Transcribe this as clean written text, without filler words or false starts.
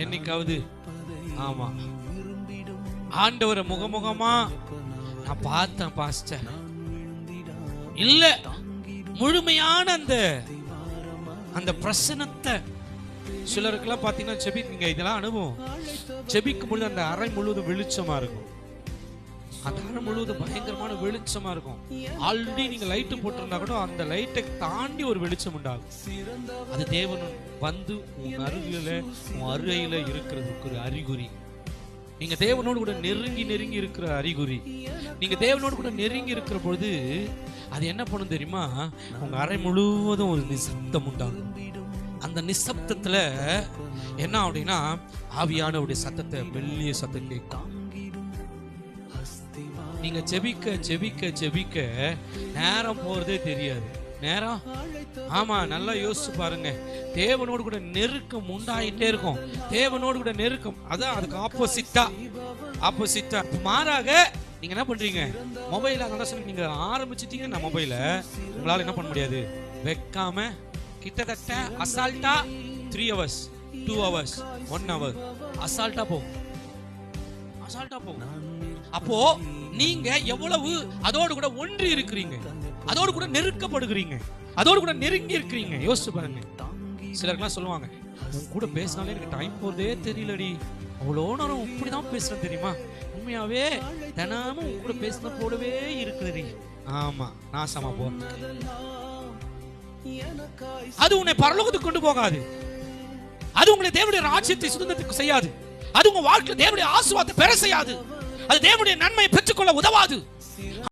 என்னைக்காவது ஆமா ஆண்டவரை முகமுகமா நான் பார்த்தேன் பாஸ்டர், இல்ல முழுமையான அந்த பிரசனத்தை சிலருக்கெல்லாம் பாத்தீங்கன்னா ஜெபிக்குங்க, இதெல்லாம் அனுபவம். ஜெபிக்கும் பொழுது அந்த அறை முழுவதும் வெளிச்சமா இருக்கும், அந்த அறை முழுவதும் பயங்கரமான வெளிச்சமா இருக்கும். ஆல்ரெடி நீங்க லைட்டு போட்டிருந்தா கூட அந்த லைட்டை தாண்டி ஒரு வெளிச்சம் உண்டாகும். அது தேவன் வந்து உன் அருகில இருக்கிறதுக்கு ஒரு அறிகுறி. நீங்க தேவனோடு கூட நெருங்கி இருக்கிற அறிகுறி. நீங்க தேவனோடு கூட நெருங்கி இருக்கிற பொழுது அது என்ன பண்ணும் தெரியுமா? உங்க அறை முழுவதும் ஒரு நிசப்தம் உண்டாகும். அந்த நிசப்தத்துல என்ன அப்படின்னா ஆவியானவருடைய சத்தத்தை, மெல்லிய சத்தம் கேட்கும். நீங்க ஜெபிக்க ஜெபிக்க ஜெபிக்க நேரம் போறதே தெரியாது. நேரம் ஆமா, நல்லா யோசிச்சு பாருங்க. தேவனோடு கூட நெருக்கம் உண்டாயிட்டே இருக்கும். தேவனோடு கூட நெருக்கம், அதான் அதுக்கு ஆப்போசிட்டா மாறாக நீங்க என்ன பண்றீங்க? மொபைல நீங்க ஆரம்பிச்சிட்டீங்கன்னா மொபைல உங்களால என்ன பண்ண முடியாது, வைக்காம கிட்டத்தட்ட அசால்ட்டா 3 hours 2 hours 1 hour அசால்ட்டா போகும். அப்போ நீங்க எவ்வளவு அதோடு கூட ஒன்றி இருக்கிறீங்க, அதோடு கூட நெருக்கப்படுகிறீங்க, அதோடு கூட நெருங்கி இருக்கிறீங்க. யோசிச்சு பாருங்க. சிலர்லாம் சொல்லுவாங்க, உன் கூட பேசினாலே எனக்கு டைம் போறதே தெரியலடி, அவ்வளோ நேரம் இப்படிதான் பேசுறேன் தெரியுமா, உண்மையாவே தினமும் உன் கூட பேசின போலவே இருக்குதுடி. ஆமா, நாசமா போ. அது உன்னை பரலோகத்துக்கு கொண்டு போகாது. அது உங்களை தேவனுடைய ராஜ்யத்தை சுதந்திரத்துக்கு செய்யாது. அது உங்க வாழ்க்கையில் தேவனுடைய ஆசீர்வாதத்தை பெற செய்யாது. அது தேவனுடைய நன்மையை பெற்றுக்கொள்ள உதவாது.